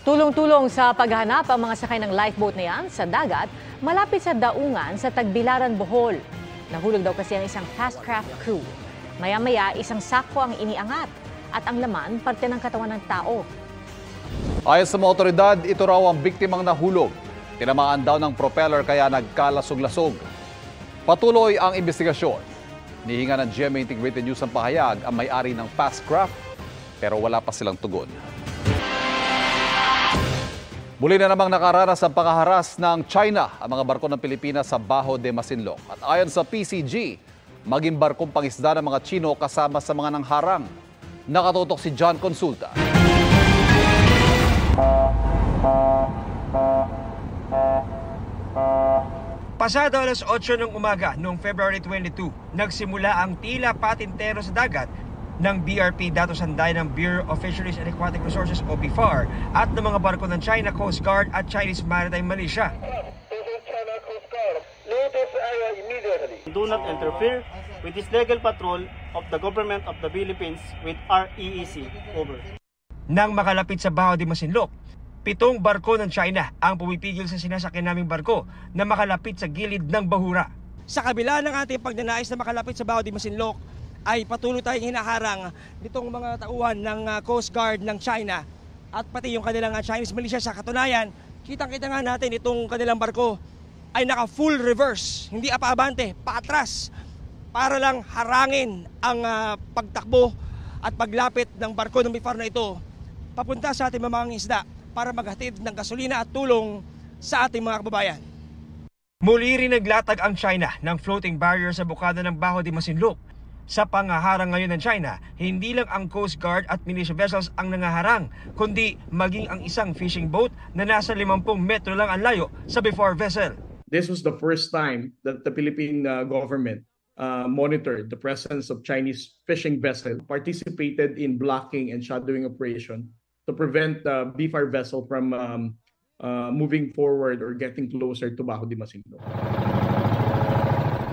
Tulong-tulong sa paghahanap ang mga sakay ng lifeboat na yan sa dagat malapit sa daungan sa Tagbilaran, Bohol. Nahulog daw kasi ang isang fast craft crew. Maya-maya, isang sako ang iniangat at ang laman parte ng katawan ng tao. Ayon sa mga otoridad, ito raw ang biktimang nahulog. Tinamaan daw ng propeller kaya nagkalasog-lasog. Patuloy ang investigasyon. Nihinga ng GMA Integrated News ang pahayag ang may-ari ng fast craft pero wala pa silang tugon. Muli na namang nakaranas ang panghaharas ng China ang mga barko ng Pilipinas sa Baho de Masinloc. At ayon sa PCG, maging barkong pangisda ng mga Chino kasama sa mga nangharang. Nakatutok si John Consulta. Pasado alas 8 ng umaga noong February 22, nagsimula ang tila patintero sa dagat ng BRP Dato Sanday ng Bureau of Fisheries and Aquatic Resources o BFAR at ng mga barko ng China Coast Guard at Chinese Maritime Militia. Do not interfere with this legal patrol of the government of the Philippines with REEC. Over. Nang makalapit sa Baho de Masinloc, 7 barko ng China ang pumipigil sa sinasakyan naming barko na makalapit sa gilid ng bahura. Sa kabila ng ating pagnanais na makalapit sa Baho de Masinloc, ay patuloy tayong hinaharang nitong mga tauhan ng Coast Guard ng China at pati yung kanilang Chinese militia. Sa katunayan, kitang-kita nga natin itong kanilang barko ay naka full reverse, hindi apaabante, paatras para lang harangin ang pagtakbo at paglapit ng barko ng BFAR na ito papunta sa ating mga isda para maghatid ng gasolina at tulong sa ating mga kababayan. Muli rin naglatag ang China ng floating barrier sa bukana ng Baho de Masinloc. Sa pangaharang ngayon ng China, hindi lang ang Coast Guard at militia vessels ang nangaharang, kundi maging ang isang fishing boat na nasa 50 metro lang ang layo sa BFAR vessel. This was the first time that the Philippine government monitored the presence of Chinese fishing vessels, participated in blocking and shadowing operation to prevent the BFAR vessel from moving forward or getting closer to Baho de Masinloc.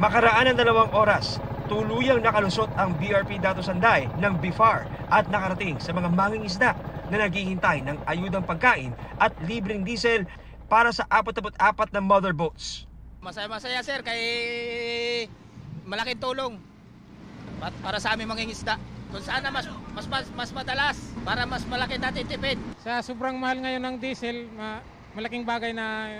Makaraan ng 2 oras, tuluyang nakalusot ang BRP Dato Sanday ng BFAR at nakarating sa mga mangingisda na naghihintay ng ayudang pagkain at libreng diesel para sa 44 na mother boats. Masaya sir, kay malaking tulong para sa aming mangingisda. Kung sana mas madalas para mas malaki natin tipid. Sa sobrang mahal ngayon ng diesel, malaking bagay na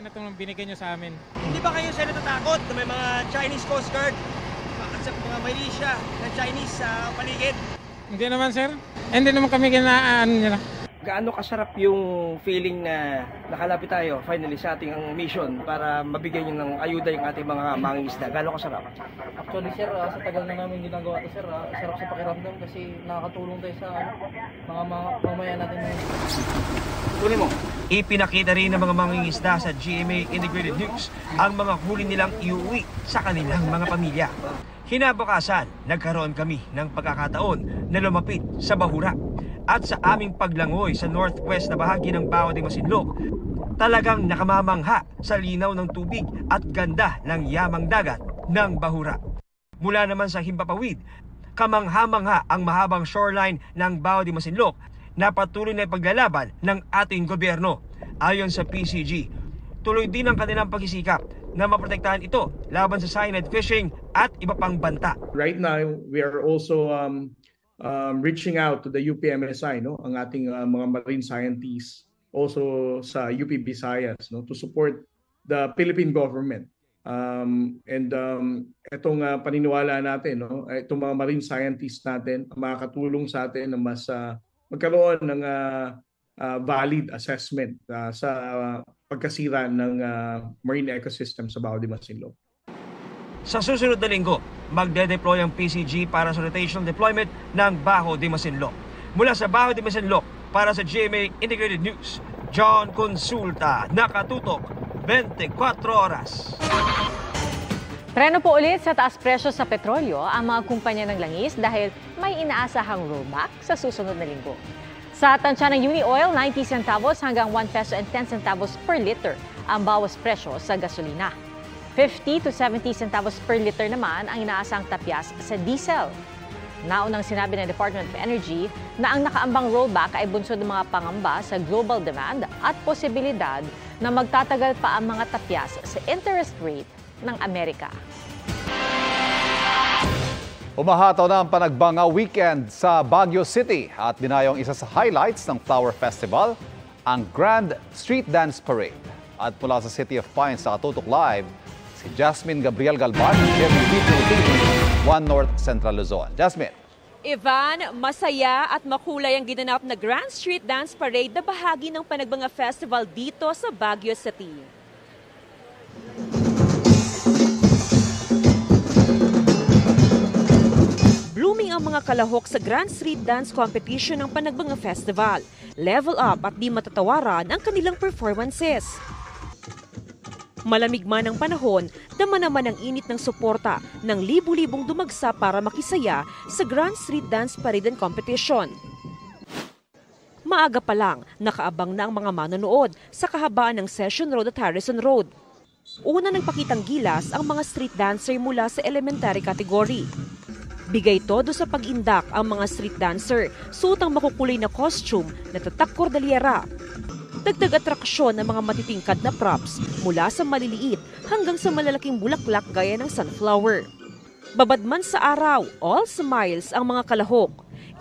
itong binigay nyo sa amin. Hindi ba kayo sir natatakot na may mga Chinese Coast Guard at sa mga militia ng Chinese sa paligid? Hindi naman sir. Hindi naman kami ginaan nila. Gaano kasarap yung feeling na nakalapit tayo finally sa ating mission para mabigyan nyo ng ayuda yung ating mga mangingisda? Gaano kasarap? Actually sir, sa tagal na namin ginagawa ito sir, sarap sa pakiramdam kasi nakakatulong tayo sa mga mamayan natin. Tuloy mo. Ipinakita rin ng mga mangingisda sa GMA Integrated News ang mga huli nilang iuwi sa kanilang mga pamilya. Kinabukasan, nagkaroon kami ng pagkakataon na lumapit sa bahura. At sa aming paglangoy sa northwest na bahagi ng Baho de Masinloc, talagang nakamamangha sa linaw ng tubig at ganda ng yamang dagat ng bahura. Mula naman sa himpapawid, kamangha-mangha ang mahabang shoreline ng Baho de Masinloc na patuloy na ipaglalaban ng ating gobyerno. Ayon sa PCG, tuloy din ang kanilang pagsisikap na maprotektahan ito laban sa cyanide fishing at iba pang banta. Right now, we are also reaching out to the UPMSI, ang ating mga marine scientists, also sa UP Visayas, to support the Philippine government. Itong paniniwala natin, itong mga marine scientists natin, makakatulong sa atin na mas magkaroon ng valid assessment sa pagkasira ng marine ecosystem sa Baho de Masinloc. Sa susunod na linggo, magde-deploy ang PCG para sa rotational deployment ng Baho de Masinloc. Mula sa Baho de Masinloc, para sa GMA Integrated News, John Consulta, nakatutok 24 oras. Preno po ulit sa taas presyo sa petrolyo ang mga kumpanya ng langis dahil may inaasahang rollback sa susunod na linggo. Sa tansya ng Uni Oil, 90 centavos hanggang 1 peso and 10 centavos per liter ang bawas presyo sa gasolina. 50 to 70 centavos per liter naman ang inaasang tapyas sa diesel. Naunang sinabi ng Department of Energy na ang nakaambang rollback ay bunsod ng mga pangamba sa global demand at posibilidad na magtatagal pa ang mga tapyas sa interest rate ng Amerika. Umahataw na ang panagbanga weekend sa Baguio City at dinayong isa sa highlights ng Flower Festival, ang Grand Street Dance Parade. At mula sa City of Pines sa Katutok Live, si Jasmine Gabriel Galban ng GMA Regional TV, 1 North Central Luzon. Jasmine. Ivan, masaya at makulay ang ginanap na Grand Street Dance Parade na bahagi ng Panagbanga Festival dito sa Baguio City. Blooming ang mga kalahok sa Grand Street Dance Competition ng Panagbanga Festival. Level up at di matatawaran ang kanilang performances. Malamig man ang panahon, dama naman ang init ng suporta ng libu-libong dumagsa para makisaya sa Grand Street Dance Parade and Competition. Maaga pa lang, nakaabang na ang mga manonood sa kahabaan ng Session Road at Harrison Road. Una nagpakitang gilas ang mga street dancer mula sa elementary category. Bigay todo sa pag-indak ang mga street dancer, suotang makukulay na costume na tatak kordalyera. Dagdag atraksyon ng mga matitingkad na props mula sa maliliit hanggang sa malalaking bulaklak gaya ng sunflower. Babad man sa araw, all smiles ang mga kalahok.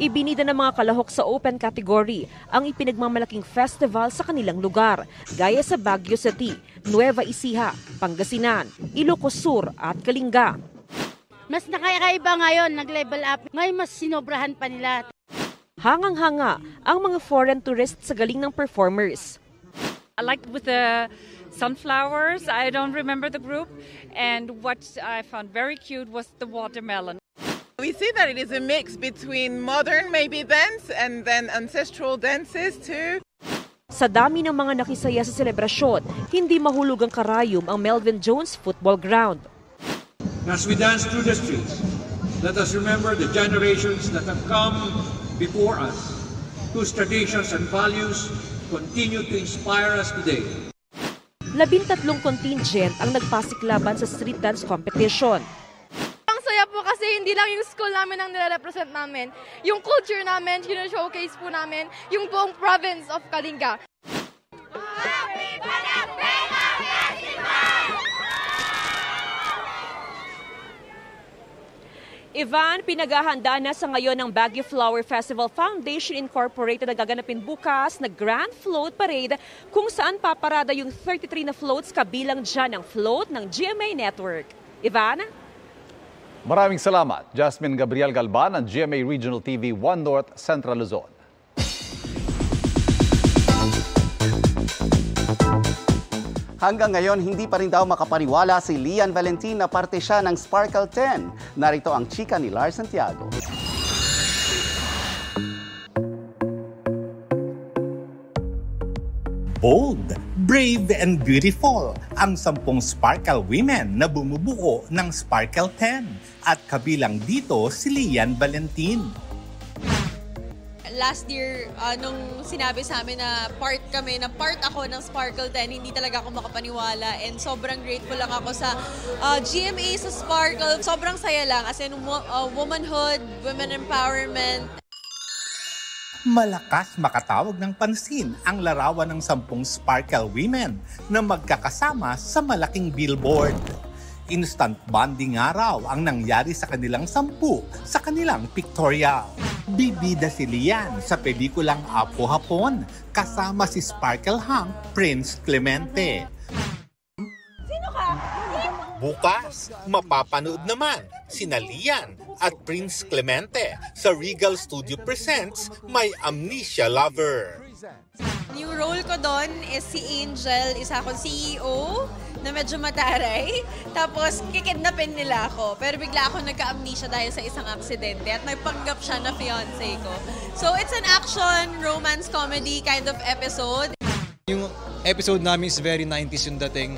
Ibinida ng mga kalahok sa open category ang ipinagmamalaking festival sa kanilang lugar, gaya sa Baguio City, Nueva Ecija, Pangasinan, Ilocos Sur at Kalinga. Mas nakakaiba ngayon, nag-level up. Ngayon mas sinobrahan pa nila. Hangang-hanga ang mga foreign tourists sa galing ng performers. I liked with the sunflowers. I don't remember the group. And what I found very cute was the watermelon. We see that it is a mix between modern maybe dance and then ancestral dances too. Sa dami ng mga nakisaya sa selebrasyon, hindi mahulog ang karayom ang Melvin Jones Football Ground. As we dance through the streets, let us remember the generations that have come before us, whose traditions and values continue to inspire us today. 13 contingent ang nagpasiklaban sa street dance competition. Ang saya po kasi hindi lang yung school namin ang nire-represent namin. Yung culture namin, showcase po namin yung buong province of Kalinga. Ivan, pinaghahanda na sa ngayon ng Baguio Flower Festival Foundation Incorporated na gaganapin bukas na Grand Float Parade kung saan paparada yung 33 na floats kabilang dyan ang float ng GMA Network. Ivan? Maraming salamat, Jasmine Gabriel Galban ng GMA Regional TV 1 North Central Luzon. Hanggang ngayon, hindi pa rin daw makapaniwala si Lian Valentin na parte siya ng Sparkle 10. Narito ang chika ni Lars Santiago. Bold, brave, and beautiful ang 10 Sparkle women na bumubuo ng Sparkle 10. At kabilang dito si Lian Valentin. Last year, nung sinabi sa amin na part ako ng Sparkle 10, hindi talaga ako makapaniwala. And sobrang grateful lang ako sa GMA, sa Sparkle. Sobrang saya lang, as in womanhood, women empowerment. Malakas makatawag ng pansin ang larawan ng 10 Sparkle women na magkakasama sa malaking billboard. Instant bonding nga raw ang nangyari sa kanilang 10 sa kanilang pictorial. Bibida si Lian sa pelikulang Apo Hapon kasama si Sparkle Hunk Prince Clemente. Sino ka? Bukas, mapapanood naman sina Lian at Prince Clemente sa Regal Studio Presents My Amnesia Lover. Yung role ko doon is si Angel, isa akong CEO na medyo mataray. Tapos kikidnapin nila ako. Pero bigla ako nagka-amnesia dahil sa isang aksidente at nagpanggap siya na fiancé ko. So it's an action, romance, comedy kind of episode. Yung episode namin is very 90s yung dating.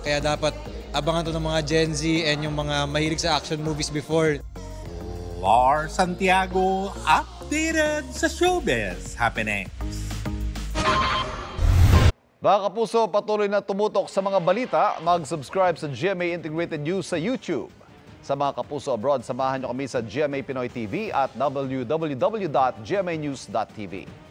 Kaya dapat abangan to ng mga Gen Z and yung mga mahilig sa action movies before. Lars Santiago, updated sa showbiz happenings. Mga kapuso, patuloy na tumutok sa mga balita. Mag-subscribe sa GMA Integrated News sa YouTube. Sa mga kapuso abroad, samahan nyo kami sa GMA Pinoy TV at www.gmanews.tv.